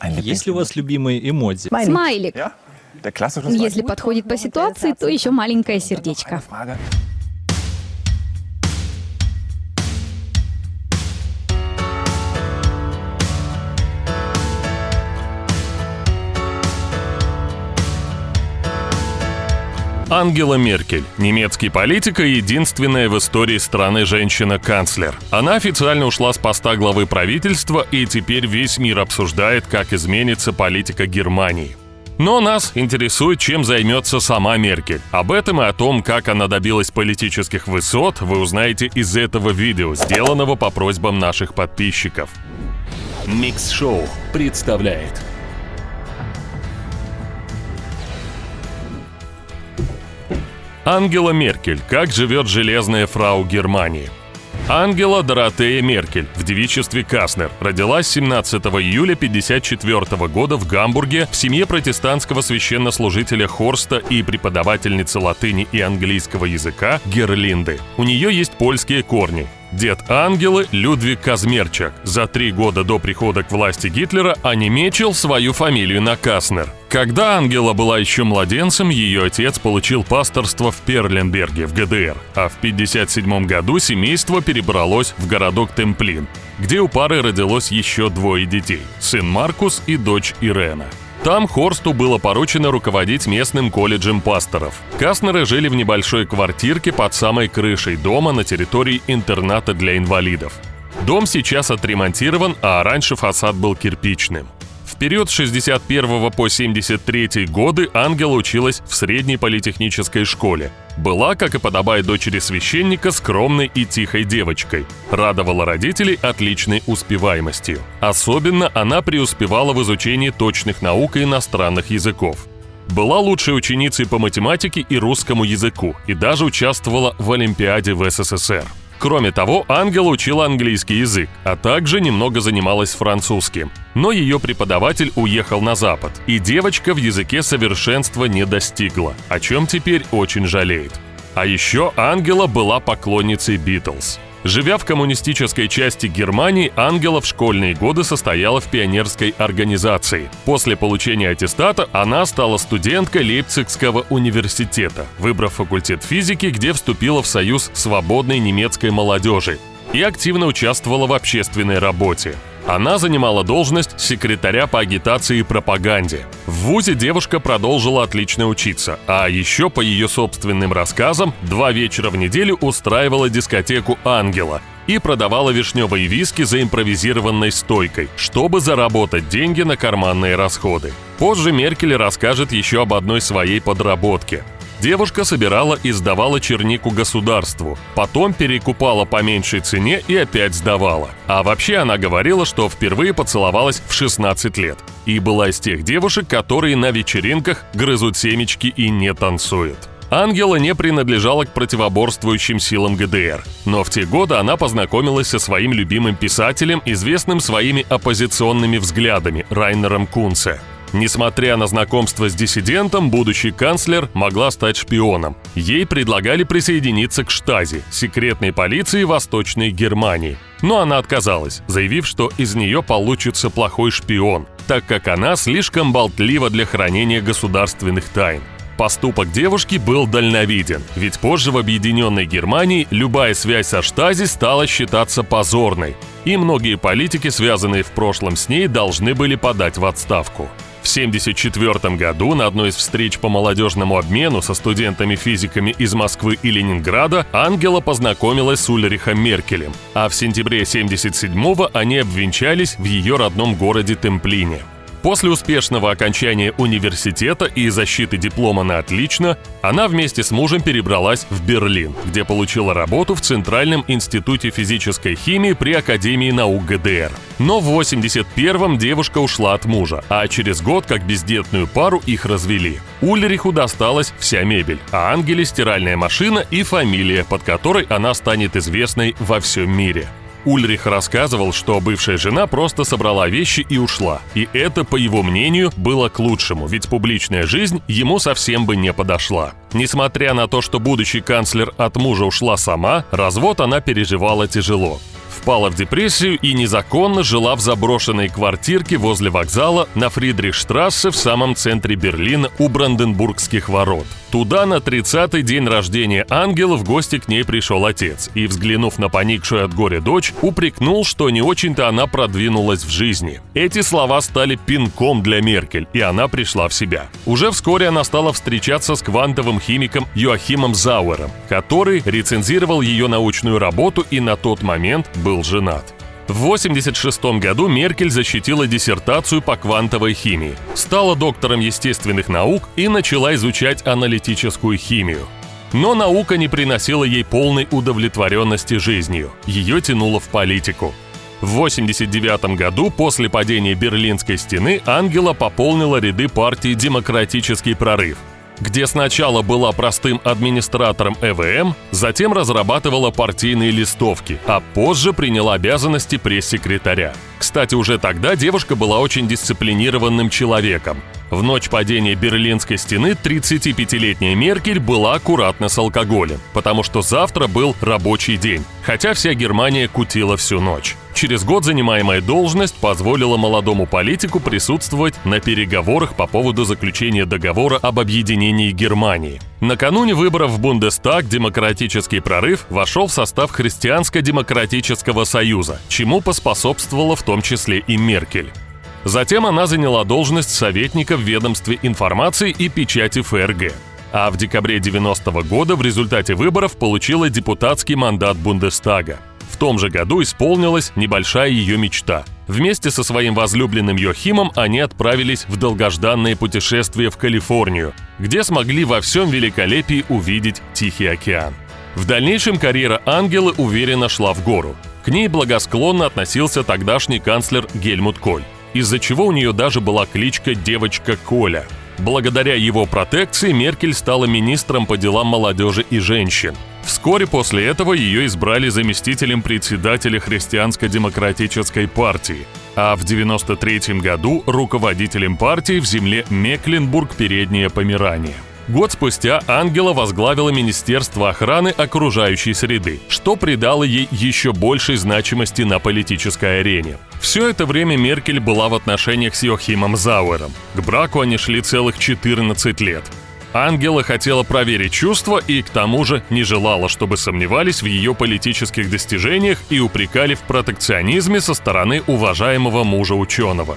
Есть ли у вас любимые эмодзи? Смайлик. Если подходит по ситуации, то еще маленькое сердечко. Ангела Меркель, немецкий политик и единственная в истории страны женщина-канцлер. Она официально ушла с поста главы правительства, и теперь весь мир обсуждает, как изменится политика Германии. Но нас интересует, чем займется сама Меркель. Об этом и о том, как она добилась политических высот, вы узнаете из этого видео, сделанного по просьбам наших подписчиков. Микс-шоу представляет. Ангела Меркель. Как живет железная фрау Германии? Ангела Доротея Меркель, в девичестве Каснер, родилась 17 июля 1954 года в Гамбурге в семье протестантского священнослужителя Хорста и преподавательницы латыни и английского языка Герлинды. У нее есть польские корни. Дед Ангелы Людвиг Казмерчак за 3 года до прихода к власти Гитлера онемечил свою фамилию на Каснер. Когда Ангела была еще младенцем, ее отец получил пасторство в Перленберге в ГДР, а в 1957 году семейство перебралось в городок Темплин, где у пары родилось еще 2 детей – сын Маркус и дочь Ирена. Там Хорсту было поручено руководить местным колледжем пасторов. Каснеры жили в небольшой квартирке под самой крышей дома на территории интерната для инвалидов. Дом сейчас отремонтирован, а раньше фасад был кирпичным. В период с 61 по 73 годы Ангела училась в средней политехнической школе. Была, как и подобает дочери священника, скромной и тихой девочкой. Радовала родителей отличной успеваемостью. Особенно она преуспевала в изучении точных наук и иностранных языков. Была лучшей ученицей по математике и русскому языку и даже участвовала в Олимпиаде в СССР. Кроме того, Ангела учила английский язык, а также немного занималась французским. Но ее преподаватель уехал на Запад, и девочка в языке совершенства не достигла, о чем теперь очень жалеет. А еще Ангела была поклонницей Битлз. Живя в коммунистической части Германии, Ангела в школьные годы состояла в пионерской организации. После получения аттестата она стала студенткой Лейпцигского университета, выбрав факультет физики, где вступила в союз свободной немецкой молодежи и активно участвовала в общественной работе. Она занимала должность секретаря по агитации и пропаганде. В вузе девушка продолжила отлично учиться, а еще, по ее собственным рассказам, 2 вечера в неделю устраивала дискотеку «Ангела» и продавала вишневые виски за импровизированной стойкой, чтобы заработать деньги на карманные расходы. Позже Меркель расскажет еще об одной своей подработке. Девушка собирала и сдавала чернику государству, потом перекупала по меньшей цене и опять сдавала. А вообще она говорила, что впервые поцеловалась в 16 лет и была из тех девушек, которые на вечеринках грызут семечки и не танцуют. Ангела не принадлежала к противоборствующим силам ГДР, но в те годы она познакомилась со своим любимым писателем, известным своими оппозиционными взглядами, Райнером Кунце. Несмотря на знакомство с диссидентом, будущий канцлер могла стать шпионом. Ей предлагали присоединиться к Штази, секретной полиции Восточной Германии. Но она отказалась, заявив, что из нее получится плохой шпион, так как она слишком болтлива для хранения государственных тайн. Поступок девушки был дальновиден, ведь позже в Объединенной Германии любая связь со Штази стала считаться позорной, и многие политики, связанные в прошлом с ней, должны были подать в отставку. В 1974 году на одной из встреч по молодежному обмену со студентами-физиками из Москвы и Ленинграда Ангела познакомилась с Ульрихом Меркелем, а в сентябре 1977-го они обвенчались в ее родном городе Темплине. После успешного окончания университета и защиты диплома на отлично, она вместе с мужем перебралась в Берлин, где получила работу в Центральном институте физической химии при Академии наук ГДР. Но в 1981-м девушка ушла от мужа, а через год, как бездетную пару, их развели. Ульриху досталась вся мебель, а Ангеле стиральная машина и фамилия, под которой она станет известной во всем мире. Ульрих рассказывал, что бывшая жена просто собрала вещи и ушла. И это, по его мнению, было к лучшему, ведь публичная жизнь ему совсем бы не подошла. Несмотря на то, что будущий канцлер от мужа ушла сама, развод она переживала тяжело. впала в депрессию и незаконно жила в заброшенной квартирке возле вокзала на Фридрихштрассе в самом центре Берлина у Бранденбургских ворот. Туда на 30-й день рождения Ангелы в гости к ней пришел отец и, взглянув на поникшую от горя дочь, упрекнул, что не очень-то она продвинулась в жизни. Эти слова стали пинком для Меркель, и она пришла в себя. Уже вскоре она стала встречаться с квантовым химиком Йоахимом Зауэром, который рецензировал ее научную работу и на тот момент был женат. В 1986 году Меркель защитила диссертацию по квантовой химии, стала доктором естественных наук и начала изучать аналитическую химию. Но наука не приносила ей полной удовлетворенности жизнью, ее тянуло в политику. В 1989 году, после падения Берлинской стены, Ангела пополнила ряды партии «Демократический прорыв», где сначала была простым администратором ЭВМ, затем разрабатывала партийные листовки, а позже приняла обязанности пресс-секретаря. Кстати, уже тогда девушка была очень дисциплинированным человеком. В ночь падения Берлинской стены 35-летняя Меркель была аккуратна с алкоголем, потому что завтра был рабочий день, хотя вся Германия кутила всю ночь. Через год занимаемая должность позволила молодому политику присутствовать на переговорах по поводу заключения договора об объединении Германии. Накануне выборов в Бундестаг демократический прорыв вошел в состав Христианско-демократического союза, чему поспособствовала в том числе и Меркель. Затем она заняла должность советника в ведомстве информации и печати ФРГ. А в декабре 1990 года в результате выборов получила депутатский мандат Бундестага. В том же году исполнилась небольшая ее мечта. Вместе со своим возлюбленным Йоахимом они отправились в долгожданное путешествие в Калифорнию, где смогли во всем великолепии увидеть Тихий океан. В дальнейшем карьера Ангелы уверенно шла в гору. К ней благосклонно относился тогдашний канцлер Гельмут Коль, из-за чего у нее даже была кличка «Девочка Коля». Благодаря его протекции Меркель стала министром по делам молодежи и женщин. Вскоре после этого ее избрали заместителем председателя Христианско-демократической партии, а в 1993 году руководителем партии в земле Мекленбург-Переднее Померания. Год спустя Ангела возглавила Министерство охраны окружающей среды, что придало ей еще большей значимости на политической арене. Все это время Меркель была в отношениях с Йоахимом Зауэром. К браку они шли целых 14 лет. Ангела хотела проверить чувства и, к тому же, не желала, чтобы сомневались в ее политических достижениях и упрекали в протекционизме со стороны уважаемого мужа-ученого.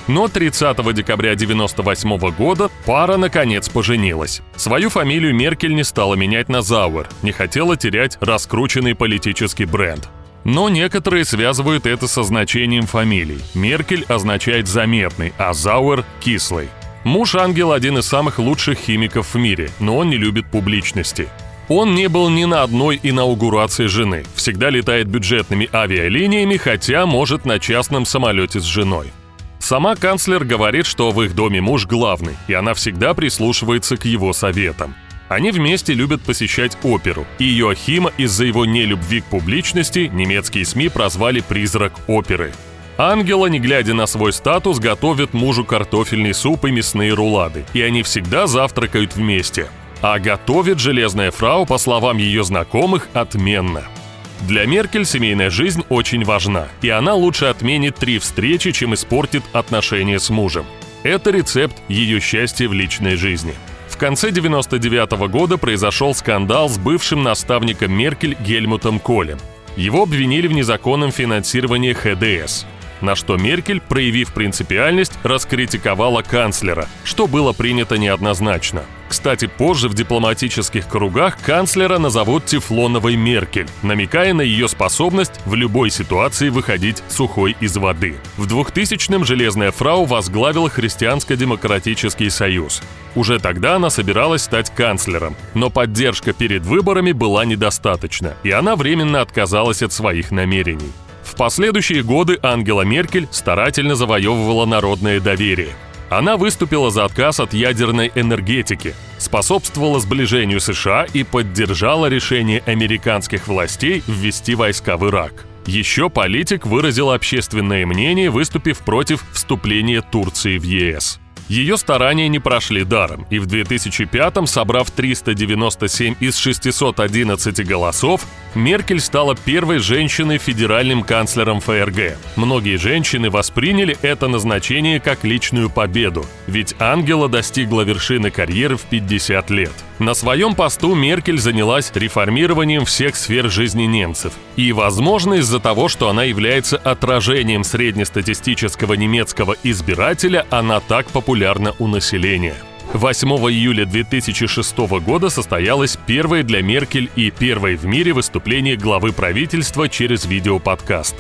Но 30 декабря 1998 года пара наконец поженилась. Свою фамилию Меркель не стала менять на Зауэр, не хотела терять раскрученный политический бренд. Но некоторые связывают это со значением фамилий. Меркель означает «заметный», а Зауэр – «кислый». Муж Ангелы один из самых лучших химиков в мире, но он не любит публичности. Он не был ни на одной инаугурации жены, всегда летает бюджетными авиалиниями, хотя может на частном самолете с женой. Сама канцлер говорит, что в их доме муж главный, и она всегда прислушивается к его советам. Они вместе любят посещать оперу, и Йоахима из-за его нелюбви к публичности немецкие СМИ прозвали «призрак оперы». Ангела, не глядя на свой статус, готовит мужу картофельный суп и мясные рулады, и они всегда завтракают вместе. А готовит железная фрау, по словам ее знакомых, отменно. Для Меркель семейная жизнь очень важна, и она лучше отменит 3 встречи, чем испортит отношения с мужем. Это рецепт ее счастья в личной жизни. В конце 1999 года произошел скандал с бывшим наставником Меркель Гельмутом Колем. Его обвинили в незаконном финансировании ХДС. На что Меркель, проявив принципиальность, раскритиковала канцлера, что было принято неоднозначно. Кстати, позже в дипломатических кругах канцлера назовут «тефлоновой Меркель», намекая на ее способность в любой ситуации выходить сухой из воды. В 2000-м железная фрау возглавила Христианско-демократический союз. Уже тогда она собиралась стать канцлером, но поддержка перед выборами была недостаточна, и она временно отказалась от своих намерений. В последующие годы Ангела Меркель старательно завоевывала народное доверие. Она выступила за отказ от ядерной энергетики, способствовала сближению США и поддержала решение американских властей ввести войска в Ирак. Еще политик выразил общественное мнение, выступив против вступления Турции в ЕС. Ее старания не прошли даром, и в 2005-м, собрав 397 из 611 голосов, Меркель стала первой женщиной федеральным канцлером ФРГ. Многие женщины восприняли это назначение как личную победу, ведь Ангела достигла вершины карьеры в 50 лет. На своем посту Меркель занялась реформированием всех сфер жизни немцев. И, возможно, из-за того, что она является отражением среднестатистического немецкого избирателя, она так популярна у населения. 8 июля 2006 года состоялось первое для Меркель и первое в мире выступление главы правительства через видеоподкаст.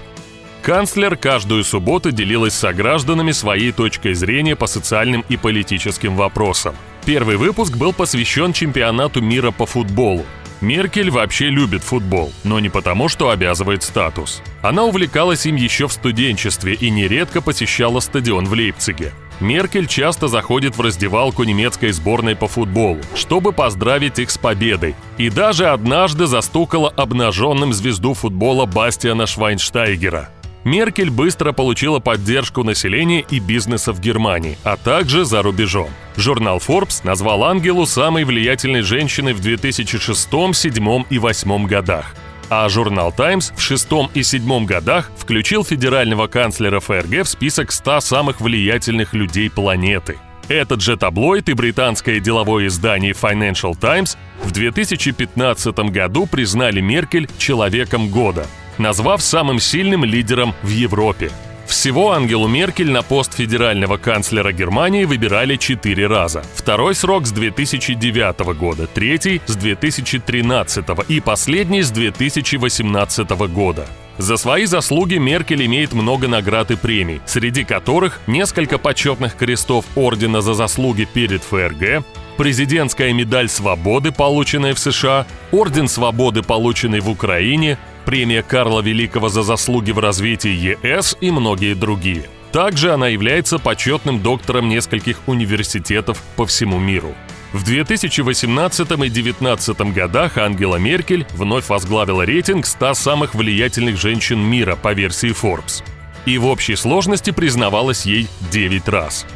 Канцлер каждую субботу делилась с согражданами своей точкой зрения по социальным и политическим вопросам. Первый выпуск был посвящен чемпионату мира по футболу. Меркель вообще любит футбол, но не потому, что обязывает статус. Она увлекалась им еще в студенчестве и нередко посещала стадион в Лейпциге. Меркель часто заходит в раздевалку немецкой сборной по футболу, чтобы поздравить их с победой. И даже однажды застукала обнаженным звезду футбола Бастиана Швайнштайгера. Меркель быстро получила поддержку населения и бизнеса в Германии, а также за рубежом. Журнал Forbes назвал Ангелу самой влиятельной женщиной в 2006, 2007 и 2008 годах. А журнал Times в 2006 и 2007 годах включил федерального канцлера ФРГ в список 100 самых влиятельных людей планеты. Этот же таблоид и британское деловое издание Financial Times в 2015 году признали Меркель «Человеком года», назвав самым сильным лидером в Европе. Всего Ангелу Меркель на пост федерального канцлера Германии выбирали 4 раза. Второй срок с 2009 года, третий с 2013 и последний с 2018 года. За свои заслуги Меркель имеет много наград и премий, среди которых несколько почетных крестов Ордена за заслуги перед ФРГ, президентская медаль свободы, полученная в США, Орден свободы, полученный в Украине, премия Карла Великого за заслуги в развитии ЕС и многие другие. Также она является почетным доктором нескольких университетов по всему миру. В 2018 и 2019 годах Ангела Меркель вновь возглавила рейтинг 100 самых влиятельных женщин мира по версии Forbes. И в общей сложности признавалась ей 9 раз.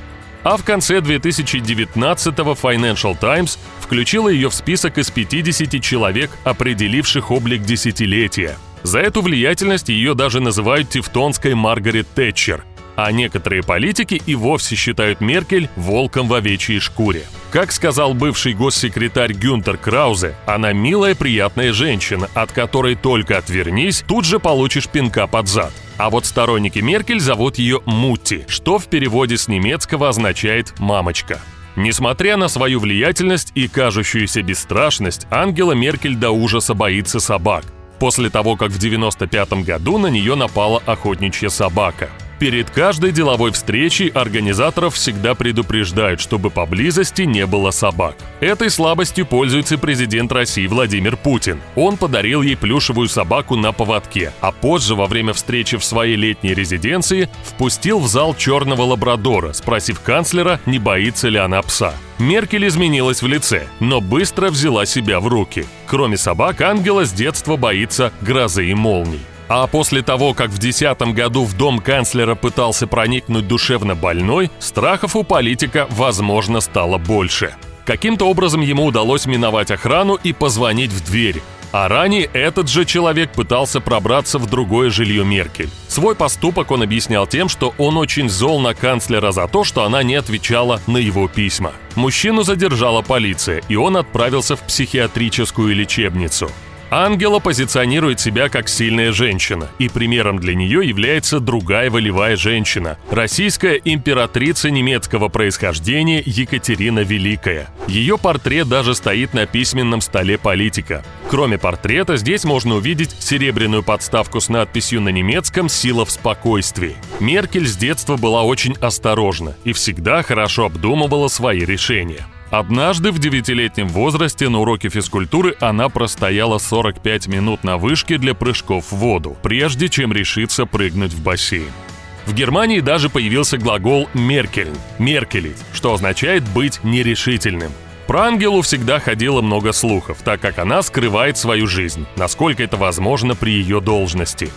А в конце 2019-го Financial Times включила ее в список из 50 человек, определивших облик десятилетия. За эту влиятельность ее даже называют тевтонской Маргарет Тэтчер, а некоторые политики и вовсе считают Меркель волком в овечьей шкуре. Как сказал бывший госсекретарь Гюнтер Краузе, она милая, приятная женщина, от которой только отвернись, тут же получишь пинка под зад. А вот сторонники Меркель зовут ее Мутти, что в переводе с немецкого означает «мамочка». Несмотря на свою влиятельность и кажущуюся бесстрашность, Ангела Меркель до ужаса боится собак. После того, как в 1995 году на нее напала охотничья собака. Перед каждой деловой встречей организаторов всегда предупреждают, чтобы поблизости не было собак. Этой слабостью пользуется президент России Владимир Путин. Он подарил ей плюшевую собаку на поводке, а позже во время встречи в своей летней резиденции впустил в зал черного лабрадора, спросив канцлера, не боится ли она пса. Меркель изменилась в лице, но быстро взяла себя в руки. Кроме собак, Ангела с детства боится грозы и молний. А после того, как в 2010 году в дом канцлера пытался проникнуть душевно больной, страхов у политика, возможно, стало больше. Каким-то образом ему удалось миновать охрану и позвонить в дверь. А ранее этот же человек пытался пробраться в другое жилье Меркель. Свой поступок он объяснял тем, что он очень зол на канцлера за то, что она не отвечала на его письма. Мужчину задержала полиция, и он отправился в психиатрическую лечебницу. Ангела позиционирует себя как сильная женщина, и примером для нее является другая волевая женщина – российская императрица немецкого происхождения Екатерина Великая. Ее портрет даже стоит на письменном столе политика. Кроме портрета, здесь можно увидеть серебряную подставку с надписью на немецком «Сила в спокойствии». Меркель с детства была очень осторожна и всегда хорошо обдумывала свои решения. Однажды в 9-летнем возрасте на уроке физкультуры она простояла 45 минут на вышке для прыжков в воду, прежде чем решиться прыгнуть в бассейн. В Германии даже появился глагол «меркельн» – «меркелить», что означает «быть нерешительным». Про Ангелу всегда ходило много слухов, так как она скрывает свою жизнь, насколько это возможно при ее должности.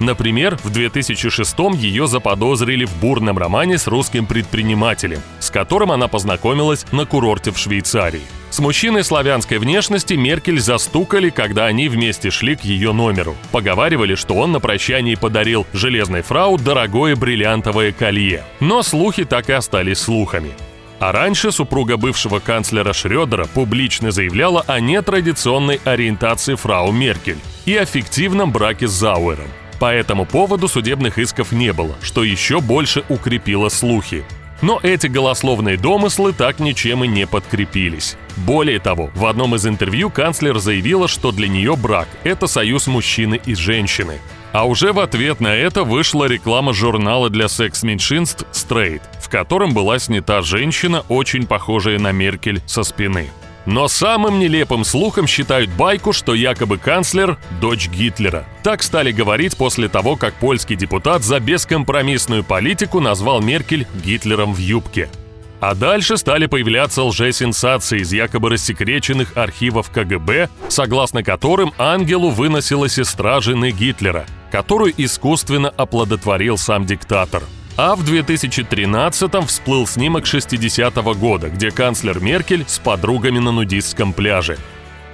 Например, в 2006-м ее заподозрили в бурном романе с русским предпринимателем, с которым она познакомилась на курорте в Швейцарии. С мужчиной славянской внешности Меркель застукали, когда они вместе шли к ее номеру. Поговаривали, что он на прощании подарил железной фрау дорогое бриллиантовое колье. Но слухи так и остались слухами. А раньше супруга бывшего канцлера Шрёдера публично заявляла о нетрадиционной ориентации фрау Меркель и о фиктивном браке с Зауэром. По этому поводу судебных исков не было, что еще больше укрепило слухи. Но эти голословные домыслы так ничем и не подкрепились. Более того, в одном из интервью канцлер заявила, что для нее брак – это союз мужчины и женщины. А уже в ответ на это вышла реклама журнала для секс-меньшинств «Стрейт», в котором была снята женщина, очень похожая на Меркель со спины. Но самым нелепым слухом считают байку, что якобы канцлер – дочь Гитлера. Так стали говорить после того, как польский депутат за бескомпромиссную политику назвал Меркель Гитлером в юбке. А дальше стали появляться лжесенсации из якобы рассекреченных архивов КГБ, согласно которым Ангелу выносила сестра жены Гитлера, которую искусственно оплодотворил сам диктатор. А в 2013-м всплыл снимок 60-го года, где канцлер Меркель с подругами на нудистском пляже.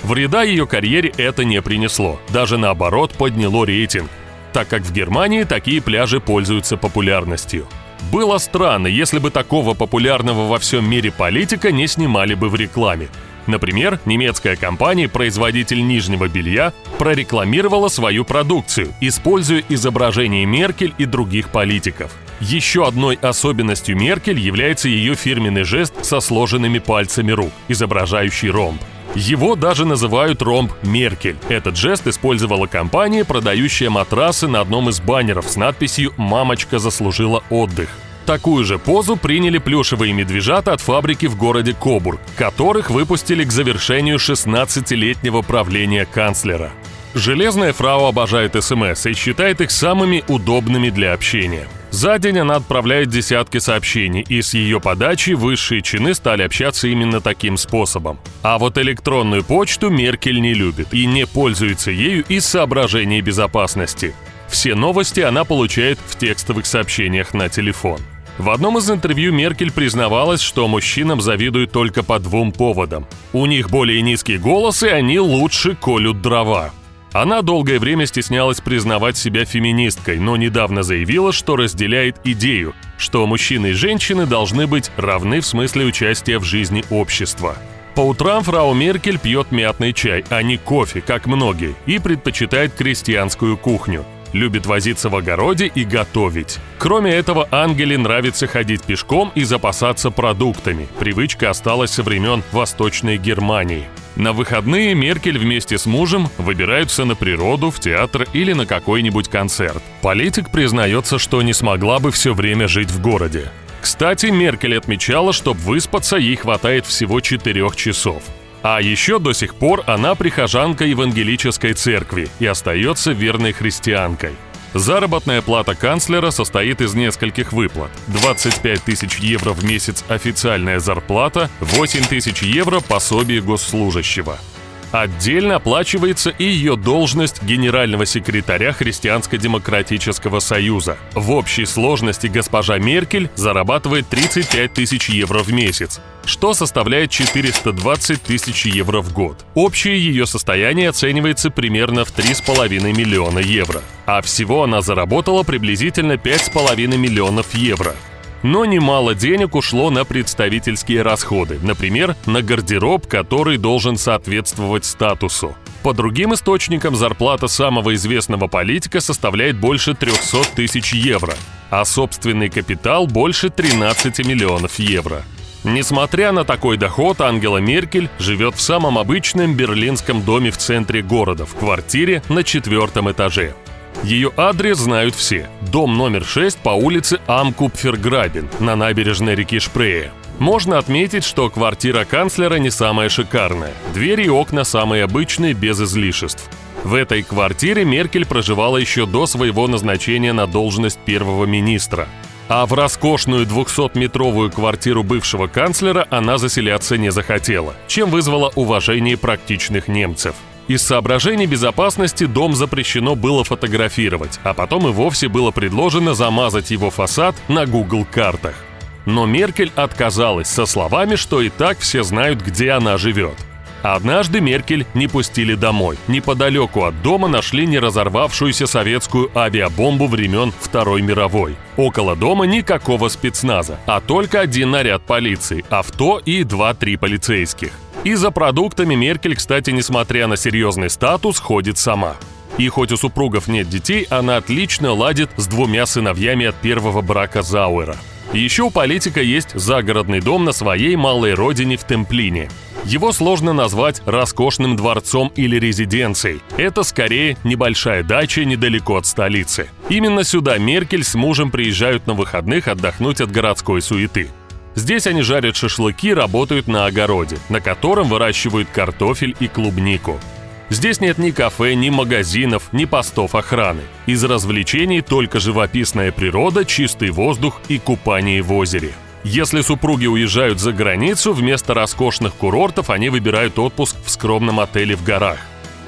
Вреда ее карьере это не принесло, даже наоборот подняло рейтинг, так как в Германии такие пляжи пользуются популярностью. Было странно, если бы такого популярного во всем мире политика не снимали бы в рекламе. Например, немецкая компания-производитель нижнего белья прорекламировала свою продукцию, используя изображение Меркель и других политиков. Еще одной особенностью Меркель является ее фирменный жест со сложенными пальцами рук, изображающий ромб. Его даже называют ромб Меркель. Этот жест использовала компания, продающая матрасы на одном из баннеров с надписью «Мамочка заслужила отдых». Такую же позу приняли плюшевые медвежата от фабрики в городе Кобург, которых выпустили к завершению 16-летнего правления канцлера. Железная фрау обожает СМС и считает их самыми удобными для общения. За день она отправляет десятки сообщений, и с ее подачи высшие чины стали общаться именно таким способом. А вот электронную почту Меркель не любит и не пользуется ею из соображений безопасности. Все новости она получает в текстовых сообщениях на телефон. В одном из интервью Меркель признавалась, что мужчинам завидуют только по двум поводам. У них более низкий голос, и они лучше колют дрова. Она долгое время стеснялась признавать себя феминисткой, но недавно заявила, что разделяет идею, что мужчины и женщины должны быть равны в смысле участия в жизни общества. По утрам фрау Меркель пьет мятный чай, а не кофе, как многие, и предпочитает крестьянскую кухню. Любит возиться в огороде и готовить. Кроме этого, Ангеле нравится ходить пешком и запасаться продуктами. Привычка осталась со времен Восточной Германии. На выходные Меркель вместе с мужем выбираются на природу, в театр или на какой-нибудь концерт. Политик признается, что не смогла бы все время жить в городе. Кстати, Меркель отмечала, чтобы выспаться ей хватает всего 4 часов. А еще до сих пор она прихожанка евангелической церкви и остается верной христианкой. Заработная плата канцлера состоит из нескольких выплат. 25 тысяч евро в месяц официальная зарплата, 8 тысяч евро пособие госслужащего. Отдельно оплачивается и ее должность генерального секретаря Христианско-демократического союза. В общей сложности госпожа Меркель зарабатывает 35 тысяч евро в месяц, что составляет 420 тысяч евро в год. Общее ее состояние оценивается примерно в 3,5 миллиона евро. А всего она заработала приблизительно 5,5 миллионов евро. Но немало денег ушло на представительские расходы, например, на гардероб, который должен соответствовать статусу. По другим источникам, зарплата самого известного политика составляет больше 300 тысяч евро, а собственный капитал больше 13 миллионов евро. Несмотря на такой доход, Ангела Меркель живет в самом обычном берлинском доме в центре города, в квартире на 4-м этаже. Ее адрес знают все. Дом номер 6 по улице Am-Kupfergraben на набережной реки Шпрее. Можно отметить, что квартира канцлера не самая шикарная. Двери и окна самые обычные, без излишеств. В этой квартире Меркель проживала еще до своего назначения на должность первого министра. А в роскошную 200-метровую квартиру бывшего канцлера она заселяться не захотела, чем вызвало уважение практичных немцев. Из соображений безопасности дом запрещено было фотографировать, а потом и вовсе было предложено замазать его фасад на Google картах. Но Меркель отказалась со словами, что и так все знают, где она живет. Однажды Меркель не пустили домой. Неподалеку от дома нашли неразорвавшуюся советскую авиабомбу времен Второй мировой. Около дома никакого спецназа, а только один наряд полиции, авто и 2-3 полицейских. И за продуктами Меркель, кстати, несмотря на серьезный статус, ходит сама. И хоть у супругов нет детей, она отлично ладит с 2 сыновьями от первого брака Зауэра. Еще у политика есть загородный дом на своей малой родине в Темплине. Его сложно назвать роскошным дворцом или резиденцией. Это скорее небольшая дача недалеко от столицы. Именно сюда Меркель с мужем приезжают на выходных отдохнуть от городской суеты. Здесь они жарят шашлыки, работают на огороде, на котором выращивают картофель и клубнику. Здесь нет ни кафе, ни магазинов, ни постов охраны. Из развлечений только живописная природа, чистый воздух и купание в озере. Если супруги уезжают за границу, вместо роскошных курортов они выбирают отпуск в скромном отеле в горах.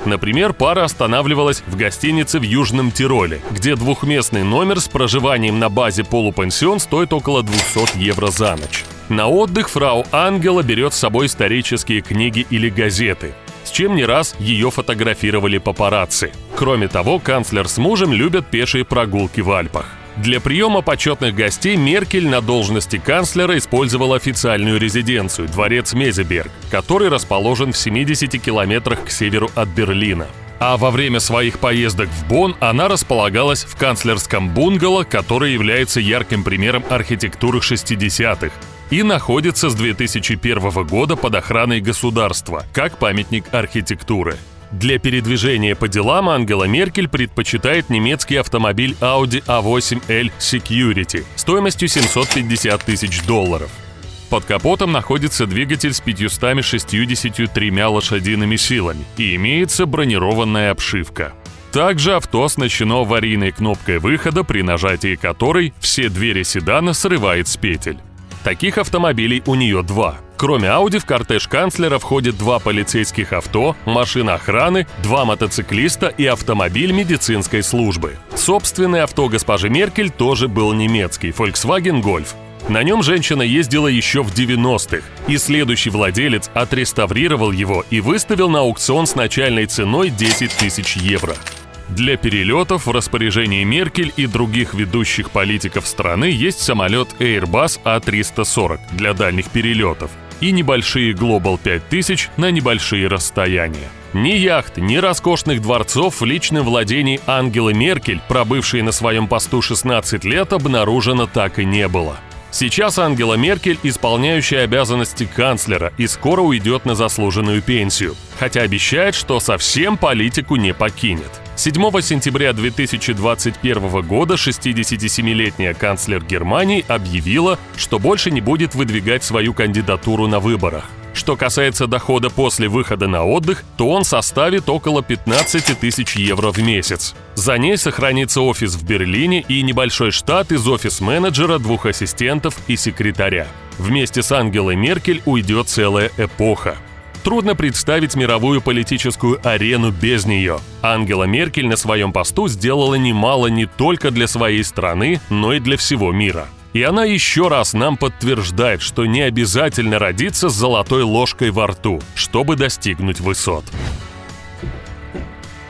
Например, пара останавливалась в гостинице в Южном Тироле, где 2-местный номер с проживанием на базе полупансион стоит около 200 евро за ночь. На отдых фрау Ангела берет с собой исторические книги или газеты, с чем не раз ее фотографировали папарацци. Кроме того, канцлер с мужем любят пешие прогулки в Альпах. Для приема почетных гостей Меркель на должности канцлера использовала официальную резиденцию – дворец Мезеберг, который расположен в 70 километрах к северу от Берлина. А во время своих поездок в Бонн она располагалась в канцлерском бунгало, который является ярким примером архитектуры 60-х и находится с 2001 года под охраной государства, как памятник архитектуры. Для передвижения по делам Ангела Меркель предпочитает немецкий автомобиль Audi A8L Security стоимостью $750 тысяч. Под капотом находится двигатель с 563 лошадиными силами и имеется бронированная обшивка. Также авто оснащено аварийной кнопкой выхода, при нажатии которой все двери седана срывает с петель. Таких автомобилей у нее 2. Кроме Audi в кортеж канцлера входят 2 полицейских авто, машина охраны, 2 мотоциклиста и автомобиль медицинской службы. Собственное авто госпожи Меркель тоже был немецкий – Volkswagen Golf. На нем женщина ездила еще в 90-х, и следующий владелец отреставрировал его и выставил на аукцион с начальной ценой 10 тысяч евро. Для перелетов в распоряжении Меркель и других ведущих политиков страны есть самолет Airbus A340 для дальних перелетов и небольшие Global 5000 на небольшие расстояния. Ни яхт, ни роскошных дворцов в личном владении Ангелы Меркель, пробывшей на своем посту 16 лет, обнаружено так и не было. Сейчас Ангела Меркель – исполняющая обязанности канцлера и скоро уйдет на заслуженную пенсию, хотя обещает, что совсем политику не покинет. 7 сентября 2021 года 67-летняя канцлер Германии объявила, что больше не будет выдвигать свою кандидатуру на выборах. Что касается дохода после выхода на отдых, то он составит около 15 тысяч евро в месяц. За ней сохранится офис в Берлине и небольшой штат из офис-менеджера, 2 ассистентов и секретаря. Вместе с Ангелой Меркель уйдет целая эпоха. Трудно представить мировую политическую арену без нее. Ангела Меркель на своем посту сделала немало не только для своей страны, но и для всего мира. И она еще раз нам подтверждает, что не обязательно родиться с золотой ложкой во рту, чтобы достигнуть высот.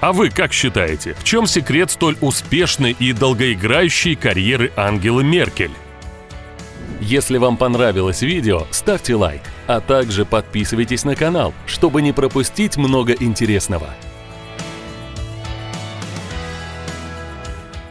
А вы как считаете, в чем секрет столь успешной и долгоиграющей карьеры Ангелы Меркель? Если вам понравилось видео, ставьте лайк, а также подписывайтесь на канал, чтобы не пропустить много интересного.